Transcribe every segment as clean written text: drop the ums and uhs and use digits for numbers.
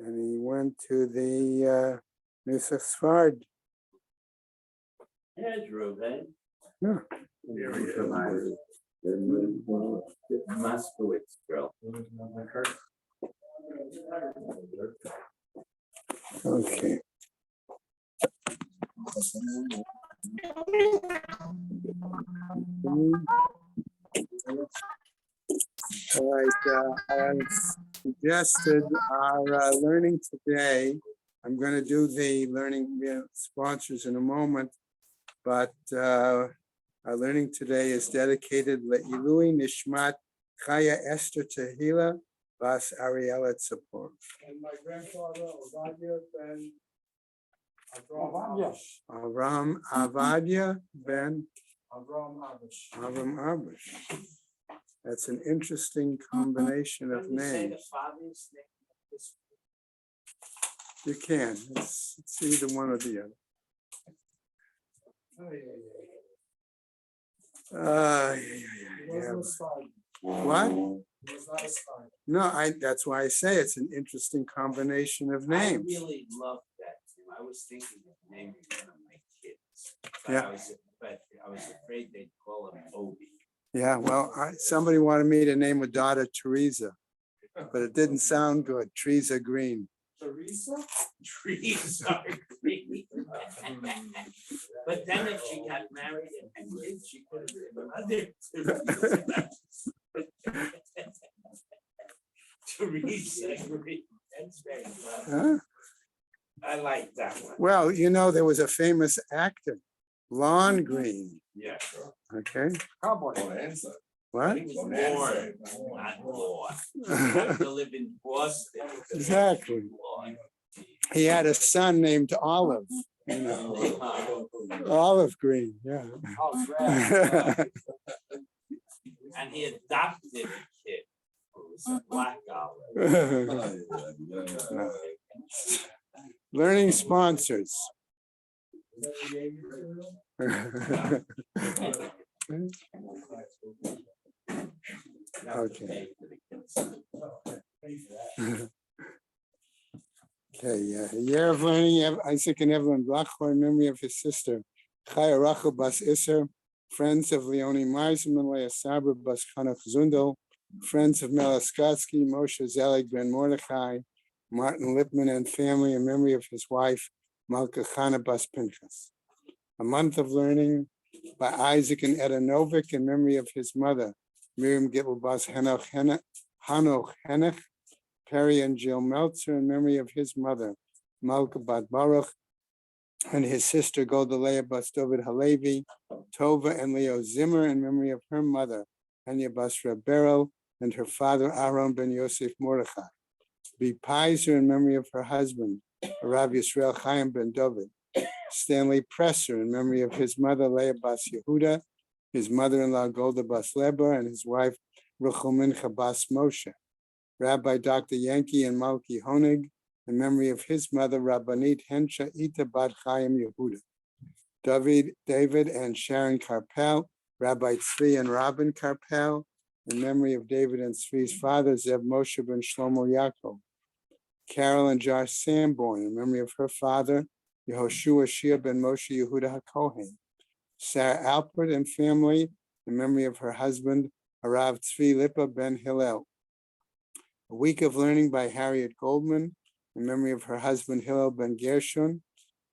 And he went to the Nusach Sfard. There's Reuven. Yeah. Moskowitz girl. Okay. All right. As suggested, our learning today, I'm going to do the learning sponsors in a moment, but our learning today is dedicated Le'ilui Nishmat Chaya Esther Tehila Bas Ariela Tzipor. And my grandfather, Ovadia Ben Avram Avadia Ben Avram Abish. That's an interesting combination of names. You can. It's either one or the other. Yeah. What? No, that's why I say it's an interesting combination of names. I really love that name. I was thinking of naming one of my kids, but I was afraid they'd call him Obi. Yeah, well, somebody wanted me to name a daughter Teresa, but it didn't sound good. Teresa Green. Teresa? Teresa Green. But then if she got married and had kids, she could have been another Teresa. Teresa Green. That's very clever. Huh? I like that one. Well, there was a famous actor, Lon Green. Yeah, sure. Okay. Cowboy. What? He was born, not born. You have to live in Boston. Exactly. He had a son named Olive. Olive Green, yeah. Oh, right. And he adopted a kid who was a black olive. Learning sponsors. Okay. Okay, yeah. A year of learning, Isaac and Evelyn Blachor in memory of his sister, Chaya Rachel Bas Isser, friends of Leonie Meisman, Leah Saber Bas Chanach Zundel, friends of Melaskatsky, Moshe Zelig Ben Mordechai, Martin Lipman and family in memory of his wife, Malka Chana Bas Pinchas. A month of learning by Isaac and Etta Novick in memory of his mother, Miriam Gittel Bas Hanoch Henech, Perry and Jill Meltzer in memory of his mother, Malka Bat Baruch, and his sister Goldalea Bas David Halevi, Tova and Leo Zimmer in memory of her mother, Hanya Bas Rebero, and her father Aaron ben Yosef Mordechai. B. Pizer in memory of her husband, Rav Yisrael Chaim ben David. Stanley Presser in memory of his mother Leah Bas Yehuda, his mother-in-law Golda Bas Leber, and his wife Ruchel Mincha Bas Moshe. Rabbi Dr. Yankee and Malki Honig in memory of his mother Rabbanit Hensha Ita Bat Chaim Yehuda. David and Sharon Carpel, Rabbi Tzvi and Robin Carpel in memory of David and Tzvi's father Zev Moshe ben Shlomo Yaakov. Carol and Josh Sanborn in memory of her father Yehoshua Shia ben Moshe Yehuda HaKohen. Sarah Alpert and family in memory of her husband Harav Tzvi Lipa ben Hillel. A week of learning by Harriet Goldman in memory of her husband Hillel ben Gershon,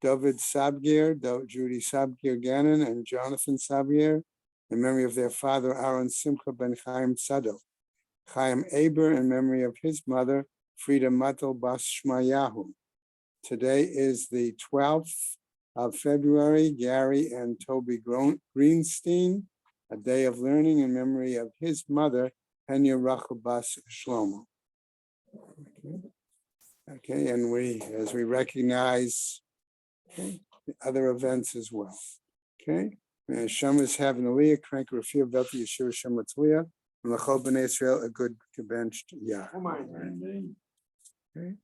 David Sabgir, Judy Sabgir Gannon, and Jonathan Sabgir in memory of their father Aaron Simcha ben Chaim Tzadok. Chaim Aber in memory of his mother Frida Matel Bas Shmayahu. Today is the 12th of February. Gary and Toby Greenstein, a day of learning in memory of his mother Henya Rachel Bas Shlomo. Okay, and as we recognize the other events as well. Okay, Shem is having a Leah, Crank Rafir Velti Yeshua Shem Latliya, and Lachol B'nai Israel a good benched Yah. Okay.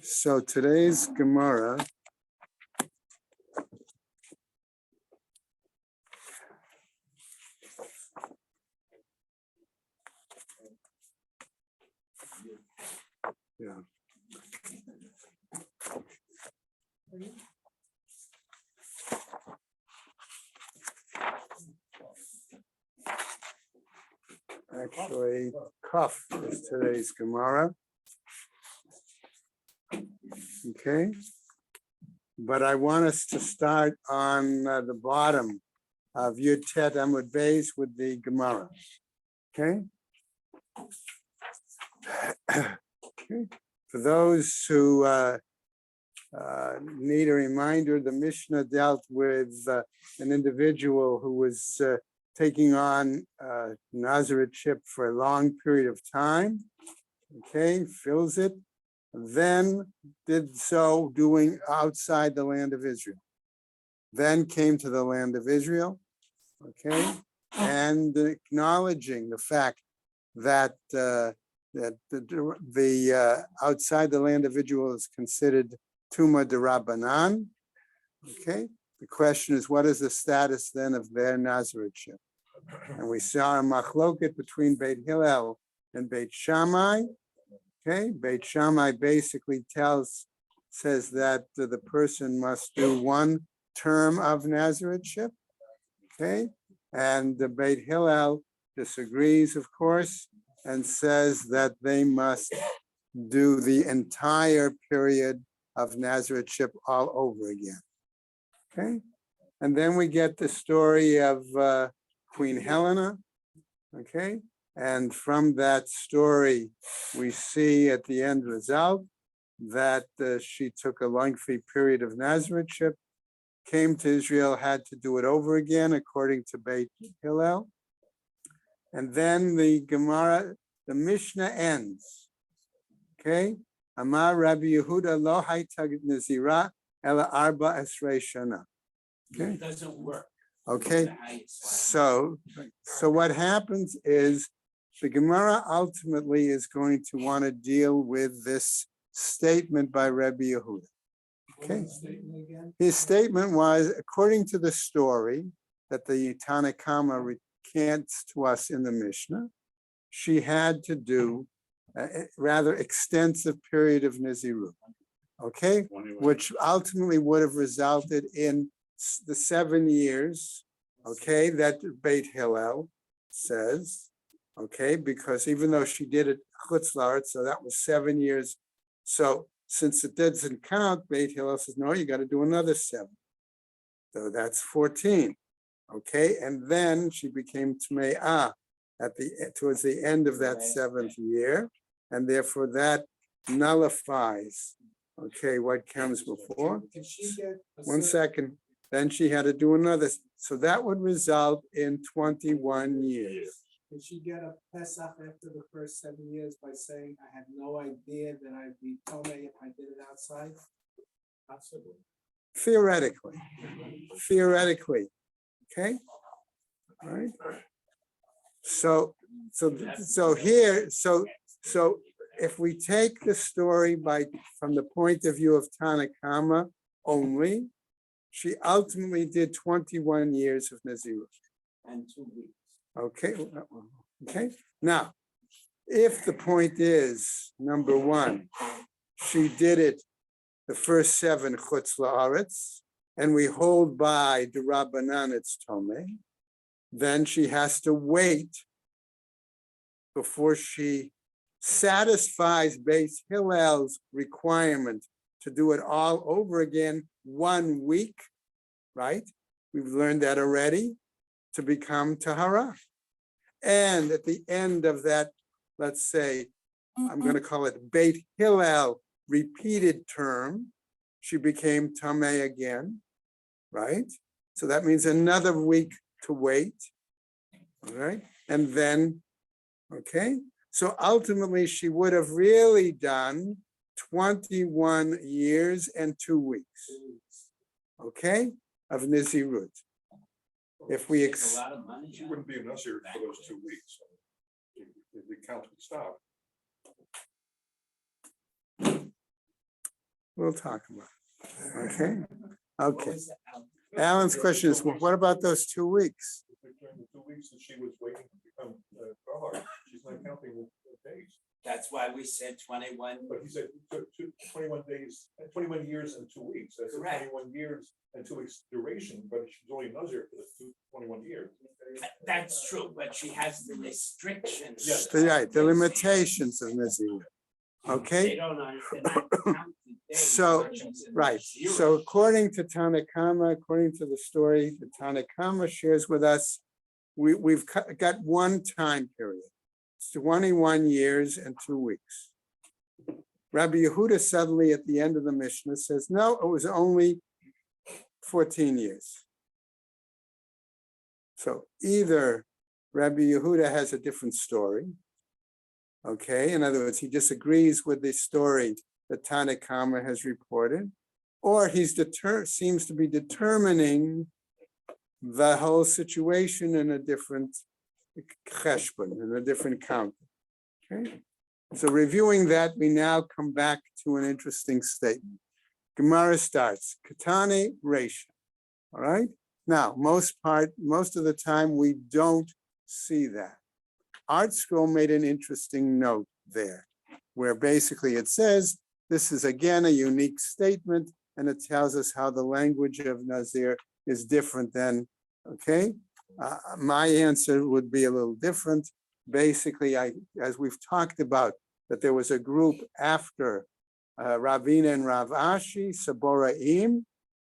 So today's Gemara Yeah. Actually, Kaf is today's Gemara. Okay. But I want us to start on the bottom of Yud Tet Amud Beis with the Gemara. Okay. Okay. For those who need a reminder, the Mishnah dealt with an individual who was taking on Nazarethship for a long period of time. Okay, fills it, then did so doing outside the land of Israel. Then came to the land of Israel, okay, and acknowledging the fact that the outside the land of Israel is considered Tuma D'Rabbanan. Okay, the question is, what is the status then of their Nazarethship? And we saw a machloket between Beit Hillel and Beit Shammai. Okay, Beit Shammai basically says that the person must do one term of Nazarethship. Okay, and the Beit Hillel disagrees, of course, and says that they must do the entire period of Nazarethship all over again. Okay, and then we get the story of Queen Helena. Okay, and from that story, we see at the end result that she took a lengthy period of Nazarethship, came to Israel, had to do it over again, according to Beit Hillel. And then the Gemara, the Mishnah ends. Okay, Amar Rabbi Yehuda lo hayta nazira ela arba esrei shana. Okay, It doesn't work. okay. So what happens is the Gemara ultimately is going to want to deal with this statement by Rabbi Yehuda. Okay. His statement was, according to the story that the Tanakhama recants to us in the Mishnah, she had to do a rather extensive period of Nizirut, okay, which ultimately would have resulted in the 7 years, okay, that Beit Hillel says, okay, because even though she did it Chutz La'aretz, so that was 7 years. So since it doesn't count, Beit Hillel says, no, you got to do another 7. So that's 14, okay, and then she became Tme'ah towards the end of that 7th year, and therefore that nullifies, okay, what comes before. 1 second. Then she had to do another, so that would result in 21 years. Did she get a Pesach after the first 7 years by saying, I had no idea that I'd be Tomei if I did it outside? Possibly. Theoretically, okay, all right. So if we take the story from the point of view of Tanakhama only, she ultimately did 21 years of Nazirut. And 2 weeks. Okay, okay. Now, if the point is, number one, she did it the first 7 Chutz La'aretz, and we hold by D'Rabbanan it's Tomei, then she has to wait before she satisfies Beit Hillel's requirement to do it all over again 1 week, right? We've learned that already, to become Tahara. And at the end of that, let's say, I'm going to call it Beit Hillel repeated term, she became Tameh again, right? So that means another week to wait, all right? And then, okay, so ultimately she would have really done 21 years and 2 weeks, okay, of Nizirut. If we It's a lot of money. She wouldn't be a Nazir for those 2 weeks. The count would stop. We'll talk about it. Okay. Alan's question is, well, what about those 2 weeks? During the 2 weeks that she was waiting to become Tahar, she's not counting the days. That's why we said 21. But he said it took 21 days, 21 years and 2 weeks. That's Correct. 21 years and 2 weeks duration, but she was only Nazir for the 21 years. That's true, but she has the restrictions. Yes. Right, the limitations of Nazir. They Okay, don't understand. Count the days So, when she's in right. zero. So according to Tanakama, according to the story that Tanakama shares with us, we've got one time period. It's 21 years and 2 weeks. Rabbi Yehuda suddenly at the end of the Mishnah says, no, it was only 14 years. So either Rabbi Yehuda has a different story, okay? In other words, he disagrees with the story that Tanakama has reported, or he's seems to be determining the whole situation in a different cheshbon, in a different count. Okay, so reviewing that, we now come back to an interesting statement. Gemara starts, Katane Reisha. All right. Now, most of the time we don't see that. Art Scroll made an interesting note there, where basically it says, this is again a unique statement, and it tells us how the language of Nazir is different than, okay? My answer would be a little different. Basically, as we've talked about, that there was a group after Ravina and Rav Ashi, Saboraim,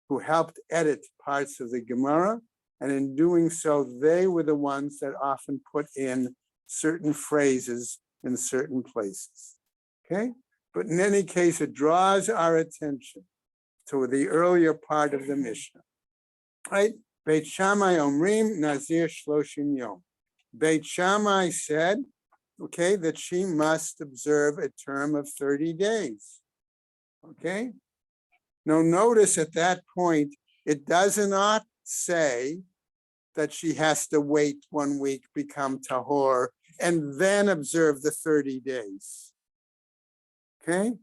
who helped edit parts of the Gemara, and in doing so, they were the ones that often put in certain phrases in certain places, okay? But in any case, it draws our attention to the earlier part of the Mishnah, right? Beit Shammai Omrim Nazir Shloshim Yom. Beit Shammai said, okay, that she must observe a term of 30 days, okay? Now notice at that point, it does not say that she has to wait 1 week, become tahor, and then observe the 30 days. Okay?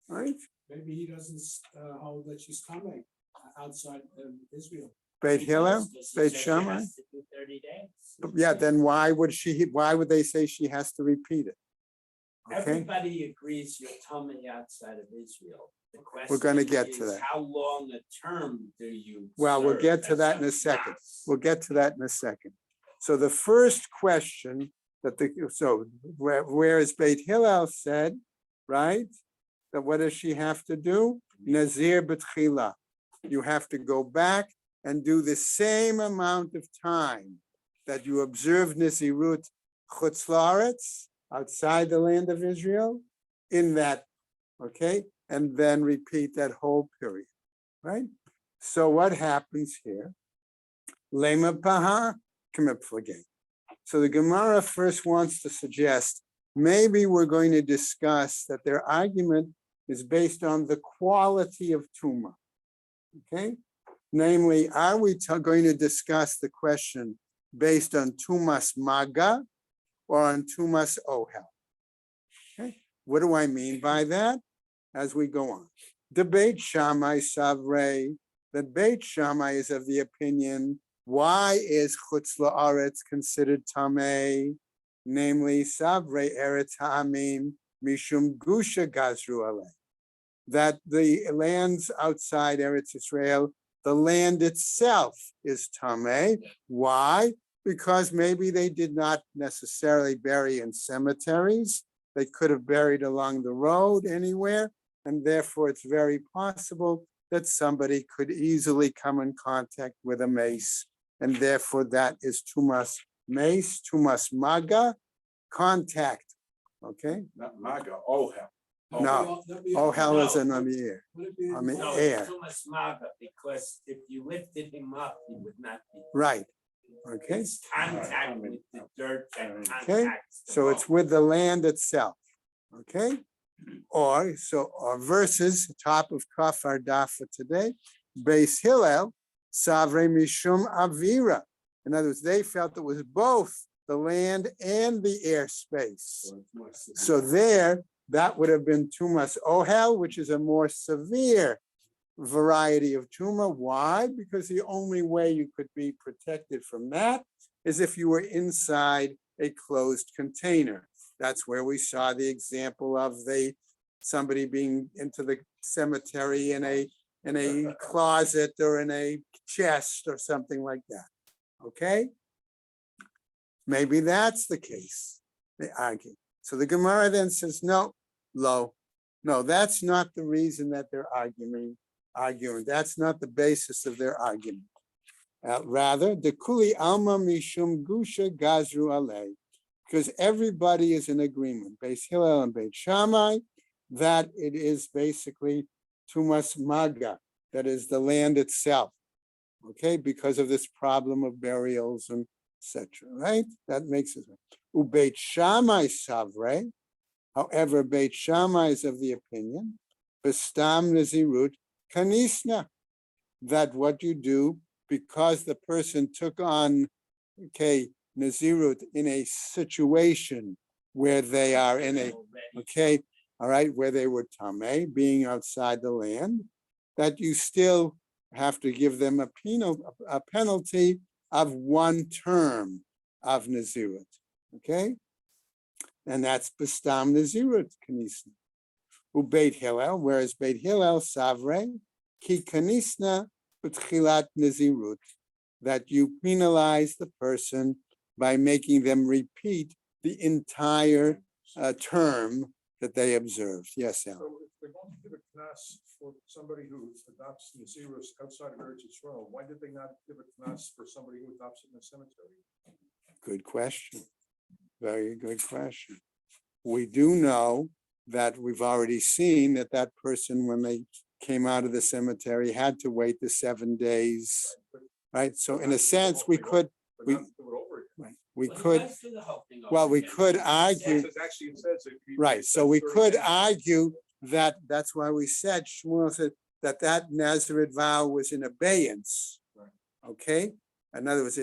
Right? Maybe he doesn't hold that she's coming outside of Israel. Beit Hillel, She said Beit she Shammai. has to do 30 days. Yeah, then why would they say she has to repeat it? Okay, Everybody agrees you're tummy outside of Israel. The We're gonna question get to is, that. how long a term do you? well, we'll serve get to as that in a second. nas? We'll get to that in a second. So the first question where is Beit Hillel said, right? That what does she have to do? Nazir b'tchila. You have to go back and do the same amount of time that you observed Nazirut chutz la'aretz, outside the land of Israel, in that, okay? And then repeat that whole period, right? So what happens here? Lema paha k'mephlagei. So the Gemara first wants to suggest, maybe we're going to discuss that their argument is based on the quality of Tuma, okay? Namely, are we going to discuss the question based on Tumas Maga or on Tumas Ohel? Okay, what do I mean by that? As we go on. The Beit Shammai Savrei, the Beit Shammai is of the opinion, why is Chutz La'aretz considered Tameh? Namely, Savrei Eretz Ha'amim Mishum Gusha Gazru Alei. That the lands outside Eretz Israel, the land itself is Tameh. Why? Because maybe they did not necessarily bury in cemeteries. They could have buried along the road anywhere. And therefore, it's very possible that somebody could easily come in contact with a mace. And therefore, that is Tumas Mace, Tumas Maga, contact. Okay? Not Maga, Ohel. No. Ohel is an Amir. I mean, No, air. it's too much maga, because if you lifted him up, he would not be. Right. Okay. It's contact with the dirt that Okay. contacts the So it's bone. with the land itself. Okay. Or versus top of Kafar Dafa today, Beis Hillel, Savre Mishum Avira. In other words, they felt it was both the land and the airspace. So there, that would have been Tumas Ohel, which is a more severe variety of Tuma. Why? Because the only way you could be protected from that is if you were inside a closed container. That's where we saw the example of somebody being into the cemetery in a closet or in a chest or something like that. Okay? Maybe that's the case. They argue. So the Gemara then says, no, no, that's not the reason that they're arguing. That's not the basis of their argument. Rather, the kuli alma mishum gusha gazru alei, because everybody is in agreement, Beis Hillel and Beit Shammai, that it is basically tumas maga, that is the land itself. Okay, because of this problem of burials and etc. Right? That makes it. Ubeit Shammai savre. However, Beit Shammai is of the opinion, bestam nazirut kanisna, that what you do, because the person took on, okay, nazirut in a situation where they are in a, okay, all right, where they were tameh, being outside the land, that you still have to give them a penalty of one term of nazirut, okay? And that's bestam nazirut kanisna. Ubeit Hillel, whereas Beit Hillel savre ki kanisna b'tchilat nazirut, that you penalize the person by making them repeat the entire term that they observed. Yes, Al. So if they're going to give a knas for somebody who adopts Nazirus outside of Eretz Yisrael, why did they not give a knas for somebody who adopts it in a cemetery? Good question. Very good question. We do know that we've already seen that that person, when they came out of the cemetery, had to wait the 7 days, right? So in a sense, we could, But we, not do it over again. right, we Well, he could, does do the whole thing over well, we again. could It argue, says- Actually, it says. right, so we could argue that, that's why we said, Shmuel said, that Nazareth vow was in abeyance. Right. Okay? In other words,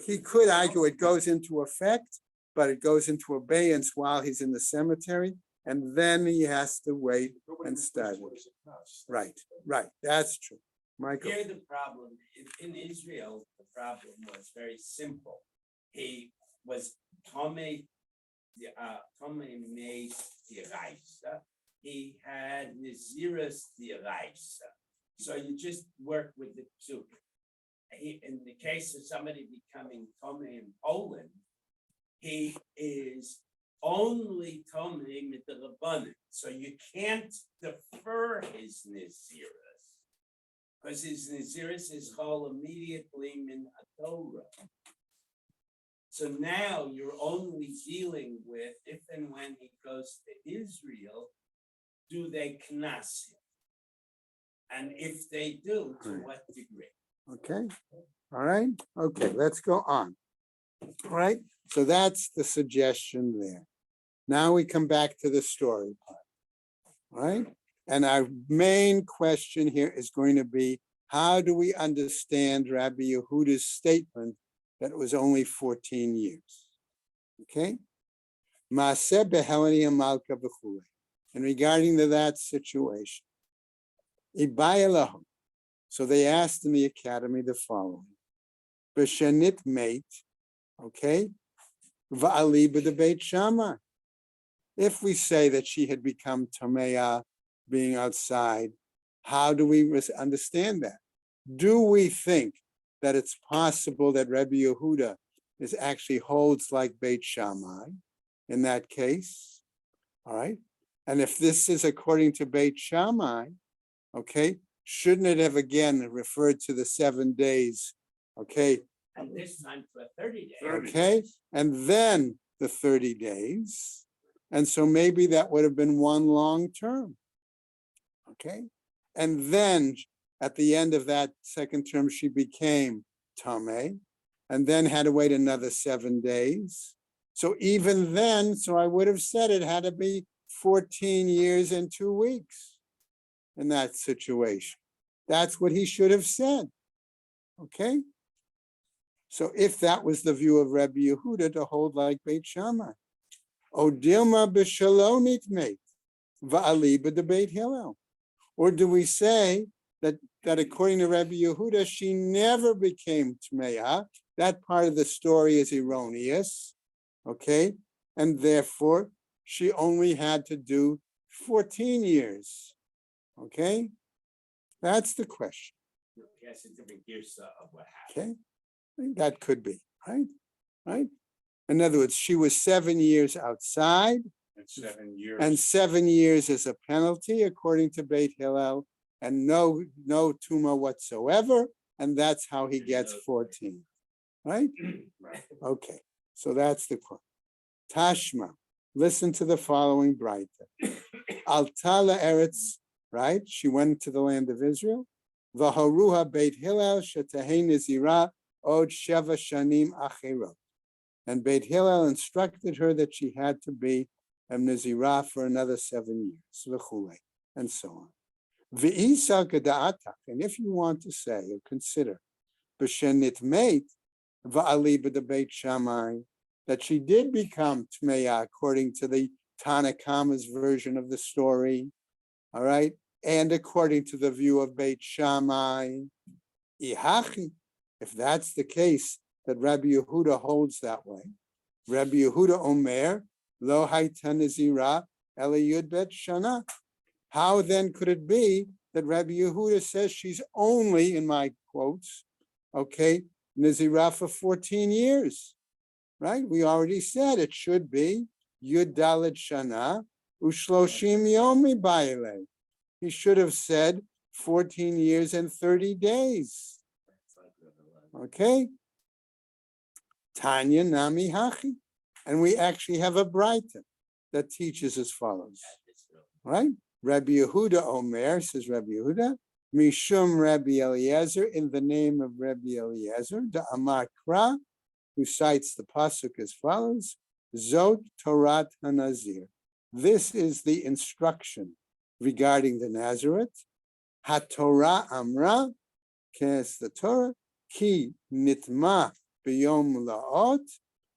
he could argue it goes into effect, but it goes into abeyance while he's in the cemetery, and then he has to wait and study. Right, right, that's true. Michael, Here the problem, in Israel, the problem was very simple. He was Tomei made the Raisa. He had Naziris the Raisa. So you just work with the two. In the case of somebody becoming Tomei in Poland, he is only Tomei with the Rabbanim. So you can't defer his Naziris, because his Naziris is called immediately min Torah. So now you're only dealing with if and when he goes to Israel, do they knas him? And if they do, to what degree? okay, all right, okay, let's go on. All right, so that's the suggestion there. Now we come back to the story part. All right, and our main question here is going to be, how do we understand Rabbi Yehuda's statement that it was only 14 years? Okay, Maaseh behelani amalka b'chulei. And regarding to that situation, Ibaya lahum. So they asked in the academy the following: B'shenit mate, okay, va'ali b'debeit Shammai. If we say that she had become Tameya being outside, how do we understand that? Do we think that it's possible that Rabbi Yehuda is actually holds like Beit Shammai in that case? All right. And if this is according to Beit Shammai, okay, shouldn't it have again referred to the 7 days? Okay. And this time for 30 days. Okay. And then the 30 days. And so maybe that would have been one long term. Okay. And then at the end of that second term, she became Tameh, and then had to wait another 7 days. So even then, so I would have said it had to be 14 years and 2 weeks in that situation. That's what he should have said. Okay. So if that was the view of Rabbi Yehuda, to hold like Beit Shammai, O Dilma b'shalonit mate, va'ali b'debeit Hillel. Or do we say that according to Rabbi Yehuda, she never became Tmeya? That part of the story is erroneous, okay? and therefore she only had to do 14 years. Okay, that's the question. Yes, it's a big gears of what happened. Okay, that could be right. Right. In other words, she was 7 years outside, And 7 years. and 7 years as a penalty, according to Beit Hillel, and no tuma whatsoever, and that's how he gets 14. Right? Right. Okay, so that's the quote. Tashma, listen to the following Braita. Altala Eretz, right? She went to the land of Israel. Vaharuha Beit Hillel shetahei nizira od sheva shanim acherot. And Beit Hillel instructed her that she had to be a Nizirah for another 7 years, v'chulei, and so on. V'isa geda'atak, and if you want to say or consider, b'shenit meit va'ali b'debeit Shammai, that she did become Tmeya according to the Tanakhama's version of the story, all right, and according to the view of Beit Shammai, ihachi, if that's the case, that Rabbi Yehuda holds that way. Rabbi Yehuda Omer, lo hayta nizira ela yud bet shana. How then could it be that Rabbi Yehuda says she's only, in my quotes, okay, nizira for 14 years, right? We already said it should be yud dalet shana ushloshim yomi baile. He should have said 14 years and 30 days. Okay? Tanya Nami Hachi. And we actually have a Braita that teaches as follows. Right? Rabbi Yehuda Omer, says Rabbi Yehuda, Mishum Rabbi Eliezer, in the name of Rabbi Eliezer, the Amar Kra, who cites the pasuk as follows, Zot Torat HaNazir. This is the instruction regarding the Nazareth. HaTorah Amra, kes the Torah, ki nitma b'yom la'ot,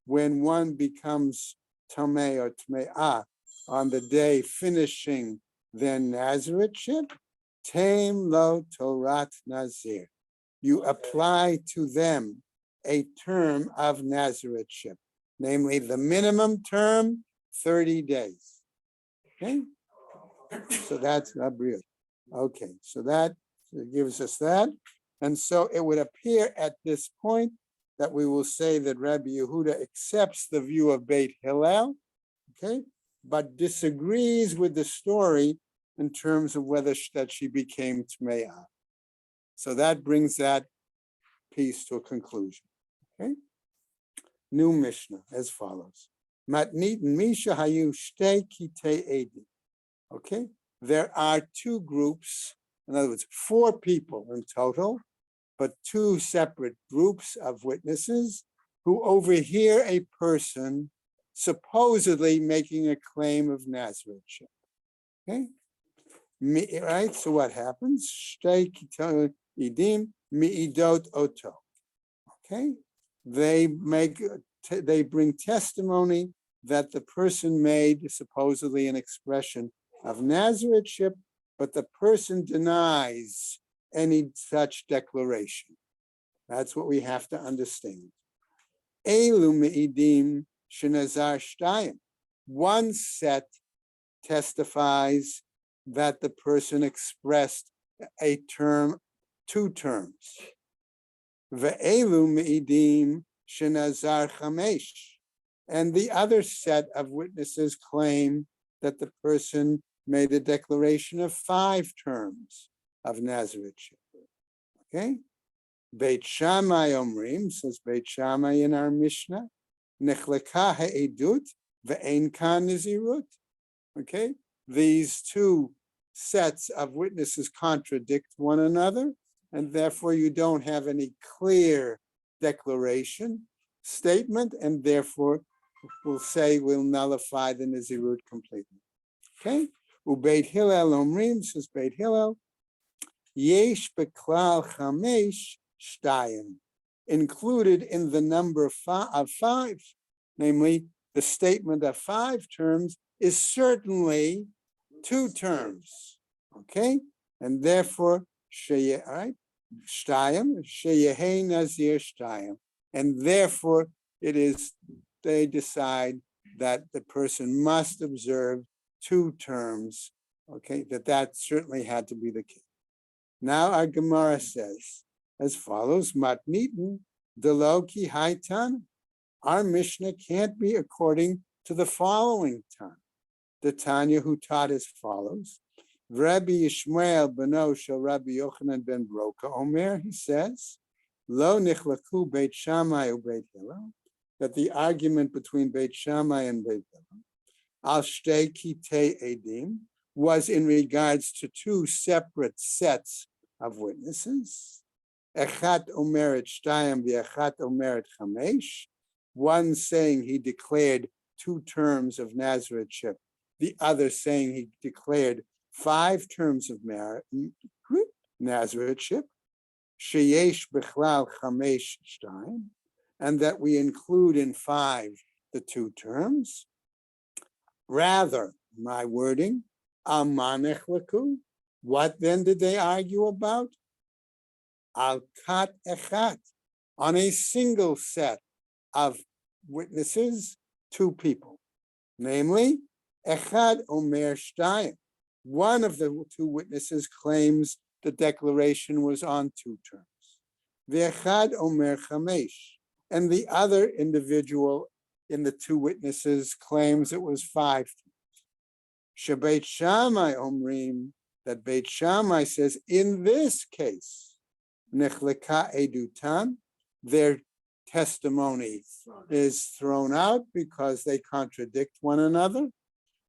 when one becomes tamei or tme'ah on the day finishing their Nazarethship, tem lo Torat Nazir. You apply to them a term of Nazarethship, namely the minimum term, 30 days. Okay, so that's Abriut. Okay, so that gives us that. And so it would appear at this point that we will say that Rabbi Yehuda accepts the view of Beit Hillel, okay, but disagrees with the story in terms of whether that she became Tme'ah. So that brings that piece to a conclusion, okay? New Mishnah as follows. Matnit Misha Hayu Shtei Kitei Edi. Okay, there are two groups, in other words, 4 people in total, but 2 separate groups of witnesses who overhear a person supposedly making a claim of Nazarethship. Okay, right? So what happens? Shtei Kitei Edim mi'idot oto. Okay, they bring testimony that the person made supposedly an expression of Nazarethship, but the person denies any such declaration. That's what we have to understand. Elu me'idim shenazar shtayim. One set testifies that the person expressed a term, 2 terms. Ve'elu me'idim shenazar chamesh. And the other set of witnesses claim that the person made a declaration of 5 terms of Nazarethship. Okay? Beit Shammai Omrim, says Beit Shammai in our Mishnah, Nechleka ha'edut ve'ein kan nizirut. Okay? These 2 sets of witnesses contradict one another, and therefore you don't have any clear declaration, statement, and therefore we'll nullify the Nizirut completely. Okay? Ubeit Hillel Omrim, says Beit Hillel, Yesh beklal chamesh shtayim, included in the number of 5, namely the statement of 5 terms, is certainly 2 terms. Okay? And therefore, right? Shtayim, sheyehei nazir shtayim. And therefore, it is, they decide that the person must observe 2 terms, okay, that certainly had to be the case. Now our Gemara says as follows, Matnitin Deloki Haitan. Our Mishnah can't be according to the following Tan. The Tanya who taught as follows. Rabbi Yishmael beno shel Rabbi Yochanan ben Broka Omer, he says, Lo nichlaku Beit Shammai u Beit Hillel, that the argument between Beit Shammai and Beit Hillel, al shtei kitei edim, was in regards to 2 separate sets of witnesses. Echat omeret shtayim v'echat omeret chamesh, one saying he declared 2 terms of Nazarethship, the other saying he declared 5 terms of Nazarethship, sheyesh bechlal chamesh shtayim, and that we include in 5 the 2 terms. Rather, my wording, amanech laku, what then did they argue about? Al kat echat, on a single set of witnesses, 2 people, namely, echad omer shtayim. One of the 2 witnesses claims the declaration was on 2 terms. Ve'echad omer chamesh, and the other individual in the 2 witnesses claims it was 5 terms. Shebeit Shammai omrim, that Beit Shammai says, in this case, nechleka edutan, their testimony is thrown out because they contradict one another.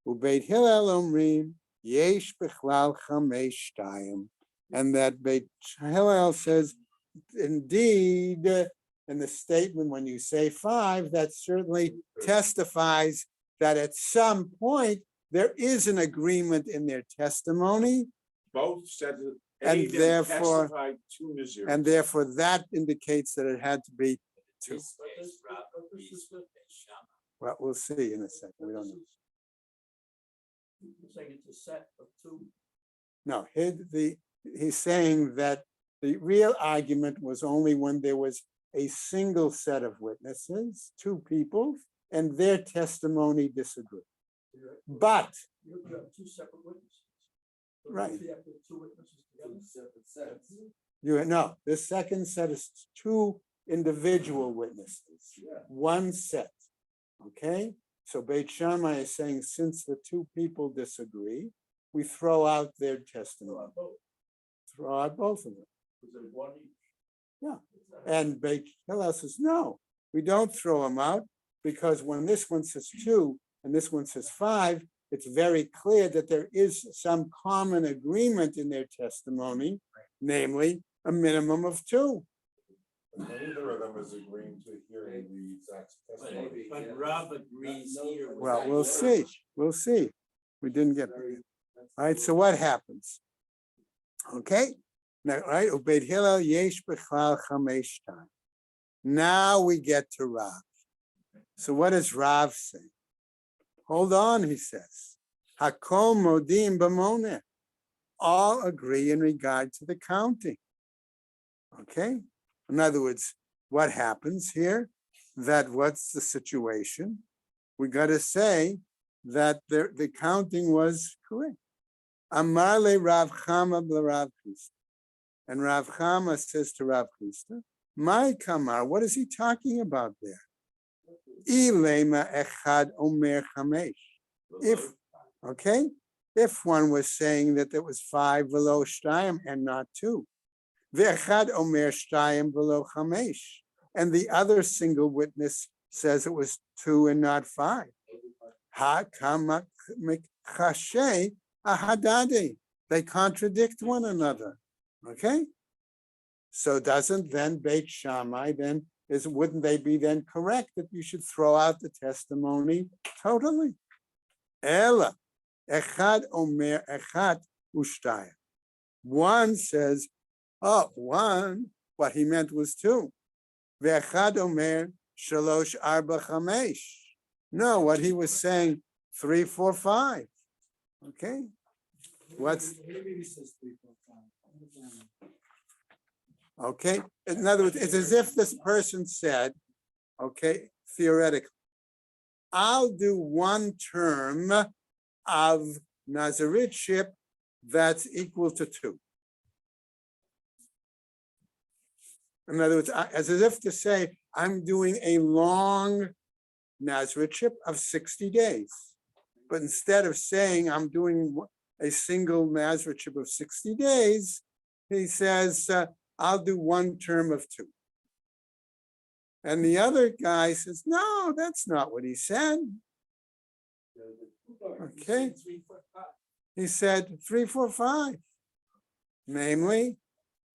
Ubeit Hillel omrim yesh bechlal chamesh shtayim, and that Beit Hillel says, indeed, in the statement when you say 5, that certainly testifies that at some point there is an agreement in their testimony. Both said that And therefore- testified to Nazir. And therefore, that indicates that it had to be 2. This case, Rav agrees with Beit Shammai. Well, we'll see in a second. We don't know. You're saying it's a set of 2. No, he's saying that the real argument was only when there was a single set of witnesses, 2 people, and their testimony disagreed. But, You have 2 separate witnesses. So Right. if you have the 2 witnesses together, Separate sets. the second set is 2 individual witnesses, Yeah. 1 set. Okay? So Beit Shammai is saying, since the 2 people disagree, we throw out their testimony. Throw out both of them. Was it 1 each? Yeah. And Beit Hillel says, no, we don't throw them out, because when this one says 2 and this one says 5, it's very clear that there is some common agreement in their testimony, namely a minimum of 2. Neither of them is agreeing to hearing the exact testimony. But Rav agrees here. with Well, that we'll see. We'll see. We didn't get there. All right, so what happens? Okay, now, all right, Ubeit Hillel yesh bechlal chamesh shtayim. Now we get to Rav. So what does Rav say? Hold on, he says. Hakol modim b'moneh. All agree in regard to the counting. Okay? In other words, what happens here? That what's the situation? We got to say that the counting was correct. Amar le Rav Chama b'Rav Chisda. And Rav Chama says to Rav Chisda, my kamar, what is he talking about there? Ilema echad omer chamesh. If, okay, if one was saying that there was 5 v'lo shtayim and not 2, ve'echad omer shtayim v'lo chamesh, and the other single witness says it was 2 and not 5. Ha kama chashe ahadade. They contradict one another. Okay, so doesn't then Beit Shammai then wouldn't they be then correct that you should throw out the testimony totally? Ela echad omer echad ushtayim. One says, oh, 1, what he meant was 2. Ve'echad omer shalosh arba chamesh. No, what he was saying, 3, 4, 5. Okay, what's Maybe he says 3, 4, 5. okay? In other words, it's as if this person said, okay, theoretically, I'll do one term of Nazaritship that's equal to 2. In other words, as if to say, I'm doing a long Nazaritship of 60 days. But instead of saying I'm doing a single Nazaritship of 60 days, he says, I'll do one term of 2. And the other guy says, no, that's not what he said. Okay. He said 3, 4, 5. Namely,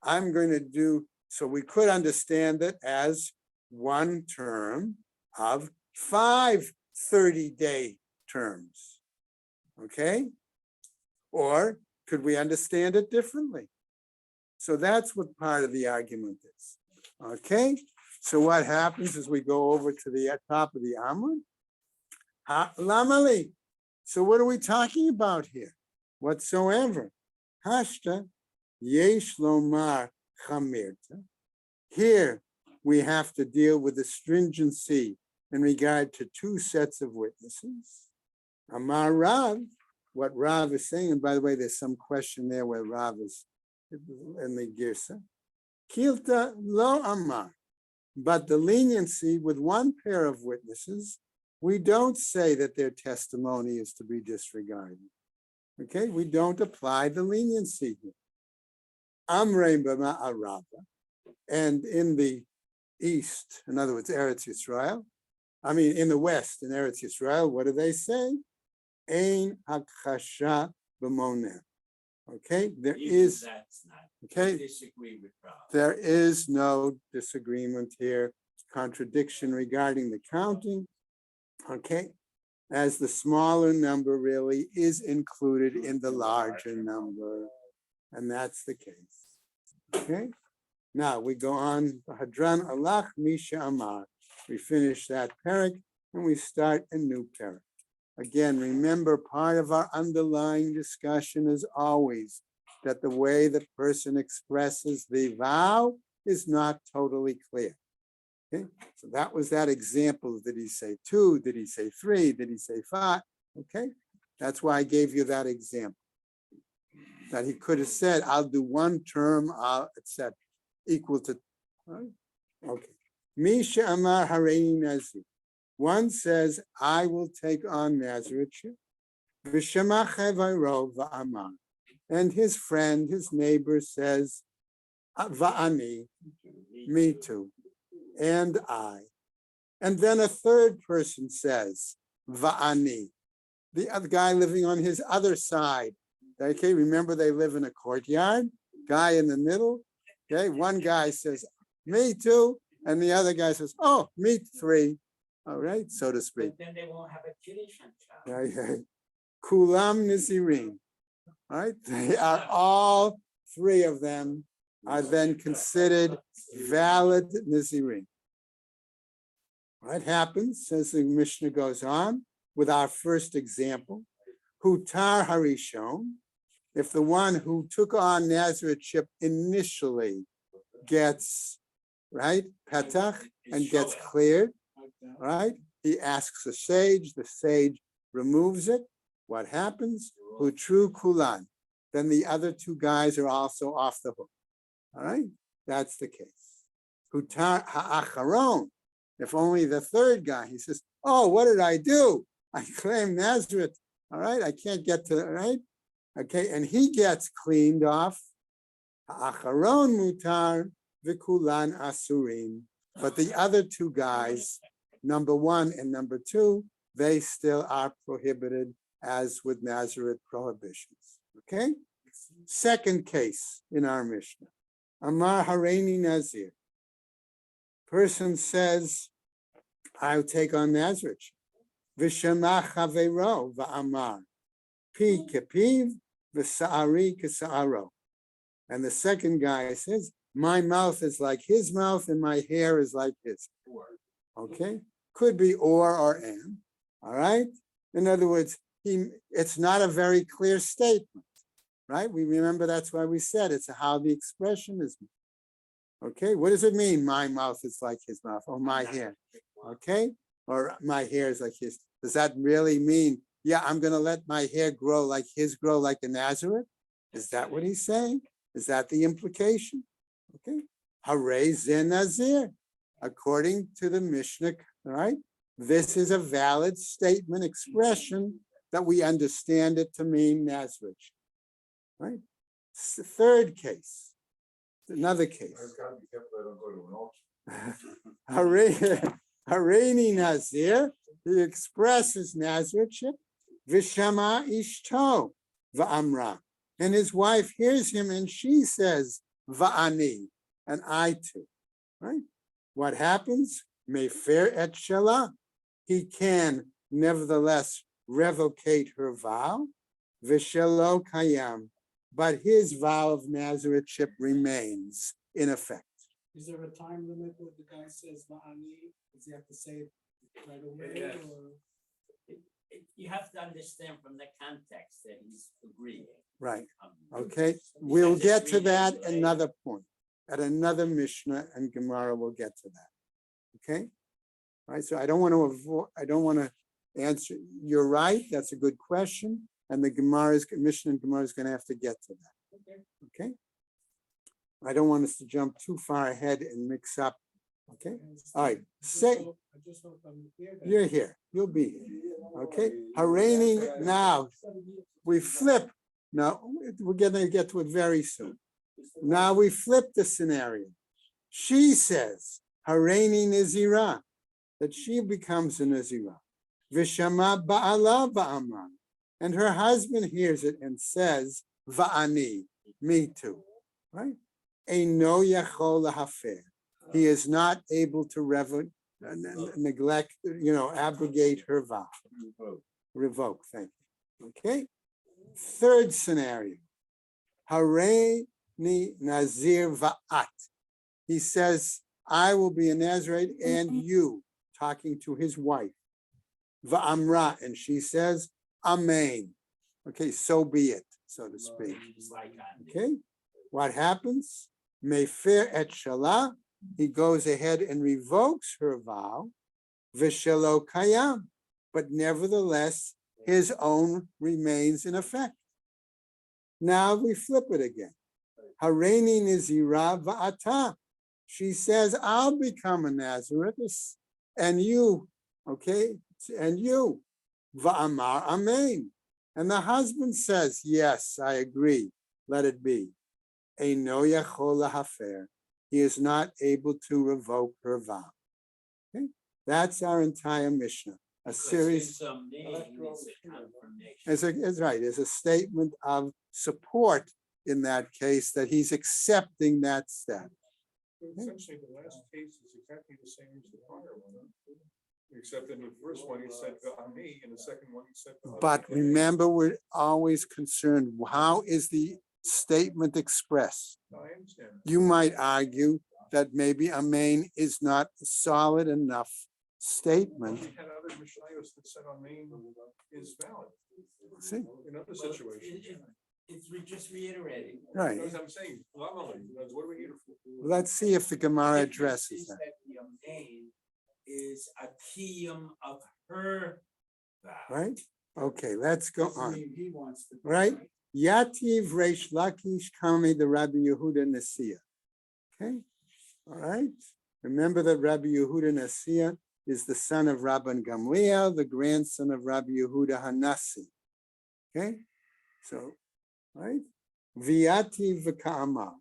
I'm going to do, so we could understand it as one term of 5 30-day terms. Okay? Or could we understand it differently? So that's what part of the argument is. Okay? So what happens is we go over to the top of the Amud. Lamali. So what are we talking about here? Whatsoever. Hashta yesh lomar chamirta. Here we have to deal with the stringency in regard to 2 sets of witnesses. Amar Rav, what Rav is saying, and by the way, there's some question there where Rav is in the Girsa. Kilta lo amar. But the leniency with one pair of witnesses, we don't say that their testimony is to be disregarded. Okay, we don't apply the leniency here. Amrein b'ma'arava, and in the east, in other words, Eretz Yisrael, in the west, in Eretz Yisrael, what do they say? Ein hakchasha b'moneh. Okay, there is. That's not. Okay. I disagree with Rob. There is no disagreement here, contradiction regarding the counting. Okay, as the smaller number really is included in the larger number, and that's the case. Okay, now we go on. Hadran alach misha amar. We finish that parak and we start a new parak. Again, remember, part of our underlying discussion is always that the way the person expresses the vow is not totally clear. Okay, so that was that example. Did he say 2? Did he say 3? Did he say 5? Okay, that's why I gave you that example. That he could have said, I'll do one term, etc., equal to, right? Okay. Misha Amar Hareini Nazir. One says, I will take on Nazirutship. V'shemach Evayro v'amar. And his friend, his neighbor says, Va'ani, me too, and I. And then a third person says, Va'ani, the other guy living on his other side. Okay, remember they live in a courtyard, guy in the middle. Okay, one guy says, me too, and the other guy says, oh, me 3. All right, so to speak. But then they won't have a Kiddush on Shabbos. Right. Kulam Nizirim. All right, they are all 3 of them are then considered valid Nizirim. What happens, as the Mishnah goes on, with our first example, Hutar Harishon, if the one who took on Nazirutship initially gets, right, Petach, and gets cleared, right, he asks the sage removes it. What happens? Hutru Kulan. Then the other 2 guys are also off the hook. All right, that's the case. Hutar Ha'acharon. If only the third guy, he says, oh, what did I do? I claim Nazareth. All right, I can't get to, right? Okay, and he gets cleaned off. Ha'acharon mutar v'kulan asurim. But the other 2 guys, number 1 and number 2, they still are prohibited as with Nazareth prohibitions. Okay? Second case in our Mishnah. Amar Hareini Nazir. Person says, I'll take on Nazareth. V'shemach havero v'amar. Pi kepiv v'sa'ari kesa'aro. And the second guy says, my mouth is like his mouth and my hair is like his. Okay? Could be or and. All right? In other words, it's not a very clear statement, right? We remember that's why we said it's how the expression is. Okay, what does it mean? My mouth is like his mouth, or my hair. Okay, or my hair is like his. Does that really mean, yeah, I'm gonna let my hair grow like a Nazareth? Is that what he's saying? Is that the implication? Okay. Hare Zen Nazir. According to the Mishnah, all right? This is a valid statement, expression that we understand it to mean Nazareth. Right? Third case, another case. I've got to be careful I don't go to an auction. Hareini Nazir, he expresses Nazirship, Vishama Ishto Va'amra. And his wife hears him and she says, Va'ani, and I too. Right? What happens? Mefer et Shelah. He can nevertheless revocate her vow, Vishelo Kayam, but his vow of Nazirethship remains in effect. Is there a time limit where the guy says Va'ani? Does he have to say it right away? Yeah. Or? You have to understand from the context that he's agreeing. Right. Okay, we'll get to that another point, at another Mishnah, and Gemara will get to that. Okay? All right, so I don't want to avoid, I don't want to answer. You're right, that's a good question. And the Mishnah and Gemara is going to have to get to that. Okay? I don't want us to jump too far ahead and mix up. Okay? All right. Say, I just hope I'm here. you're here. You'll be here. Okay? Hareini, now we flip. Now we're going to get to it very soon. Now we flip the scenario. She says, Hareini Nizira, that she becomes a Nizira. Vishama Ba'ala Ba'amran. And her husband hears it and says, Va'ani, me too. Right? Eino yachol lahafer. He is not able to neglect, abrogate her vow. Revoke, thank you. Okay? Third scenario. Hareini Nazir Va'at. He says, I will be a Nazirite and you, talking to his wife. Va'amra, and she says, Amen. Okay, so be it, so to speak. Okay, what happens? Mefer et Shalah, he goes ahead and revokes her vow, Vishelo Kayam, but nevertheless, his own remains in effect. Now we flip it again. Hareini Nizira Va'ata. She says, I'll become a Nazareth, and you, okay, and you. Va'amar Amen. And the husband says, yes, I agree. Let it be. Eino yachol lahafer. He is not able to revoke her vow. Okay? That's our entire Mishnah. A series. It's right. There's a statement of support in that case that he's accepting that step. Essentially, the last case is exactly the same as the prior one. Except in the first one, he said on me, and the second one, he said. But remember, we're always concerned, how is the statement expressed? I understand. You might argue that maybe Amen is not a solid enough statement. We had other Mishnayos that said on me is valid. See? In other situations. It's just reiterating. Right. As I'm saying, what are we here for? Let's see if the Gemara addresses that. The Amen is a kiyum of her vow. Right? Okay, let's go Doesn't on. mean he wants to. Right? Yativ Reish Lakish Kami the Rabbi Yehuda Nasiya. Okay? All right. Remember that Rabbi Yehuda Nasiya is the son of Rabban Gamliel, the grandson of Rabbi Yehuda Hanasi. Okay? So, right? Viati v'ka'ama.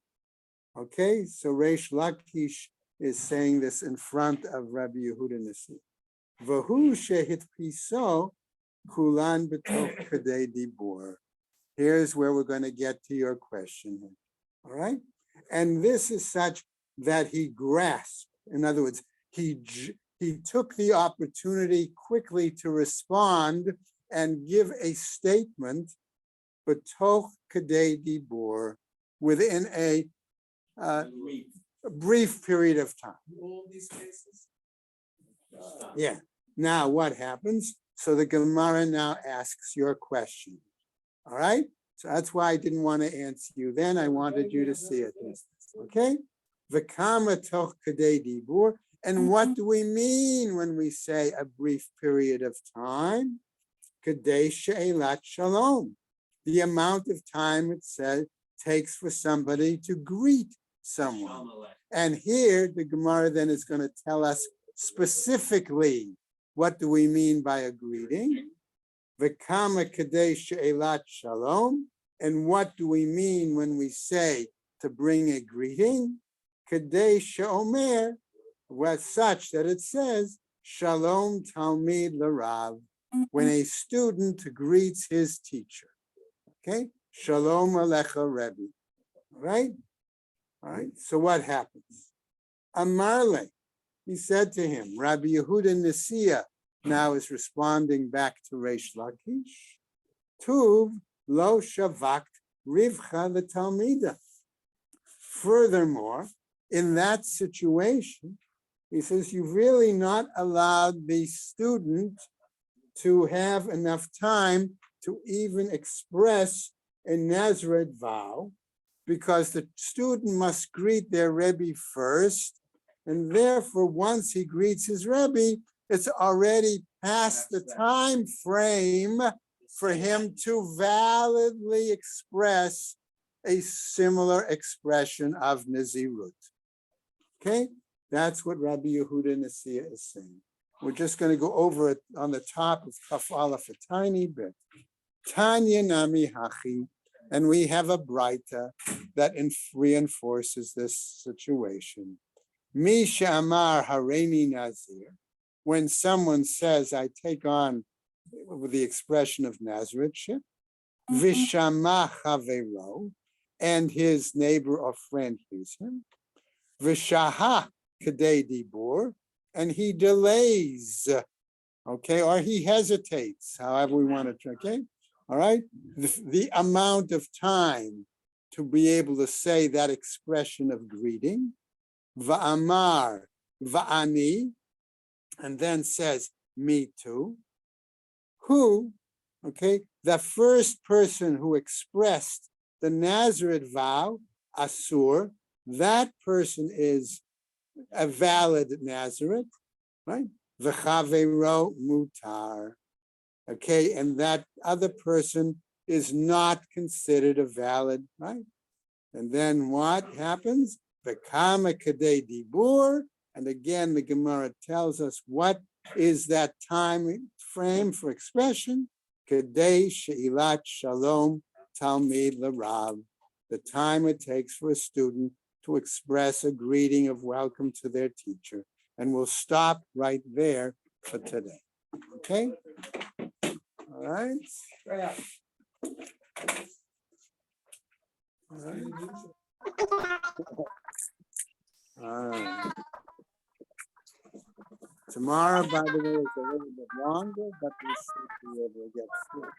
Okay? So Reish Lakish is saying this in front of Rabbi Yehuda Nasi. V'hu shehit piso kulan b'toch kadei dibur. Here's where we're going to get to your question. All right? And this is such that he grasped. In other words, he took the opportunity quickly to respond and give a statement, b'toch kadei dibur, within a brief period of time. All these cases. Yeah. Now what happens? So the Gemara now asks your question. All right. So that's why I didn't want to answer you then. I wanted you to see it. Okay. V'kama toch kadei dibur. And what do we mean when we say a brief period of time? Kadesh Elat Shalom. The amount of time it says takes for somebody to greet someone. And here the Gemara then is going to tell us specifically what do we mean by a greeting. V'kama Kadesh Elat Shalom. And what do we mean when we say to bring a greeting? Kadesh Omer, was such that it says Shalom Talmid L'Rav, when a student greets his teacher. Okay, Shalom Alecha Rebbe. Right? All right. So what happens? Amarle, he said to him, Rabbi Yehuda Nasiya now is responding back to Reish Lakish. Tuv lo shavakt rivcha l'talmida. Furthermore, in that situation, he says, you've really not allowed the student to have enough time to even express a Nazareth vow, because the student must greet their Rebbe first, and therefore, once he greets his Rebbe, it's already past the time frame for him to validly express a similar expression of Nazirut. Okay, that's what Rabbi Yehuda Nasiya is saying. We're just going to go over it on the top of Kaf Aleph a tiny bit. Tanya Nami Hachi, and we have a Braita that reinforces this situation. Misha Amar Hareini Nazir, when someone says, I take on with the expression of Nazirutship, Vishama Chavero, and his neighbor or friend hears him, Vishaha Kadei Dibur, and he delays, okay, or he hesitates, however we want to, okay, all right, the amount of time to be able to say that expression of greeting, Va'amar, Va'ani, and then says, me too, who, okay, the first person who expressed the Nazareth vow, Asur, that person is a valid Nazareth, right? V'chavero mutar, okay, and that other person is not considered a valid, right? And then what happens? V'kama kadei dibur, and again the Gemara tells us what is that time frame for expression? Kadei she'ilat shalom talmid l'rav, the time it takes for a student to express a greeting of welcome to their teacher. And we'll stop right there for today. Okay? All right. All right. Tomorrow, by the way, is a little bit longer, but we should be able to get through.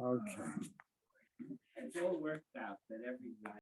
Okay. It's all worked out that every night.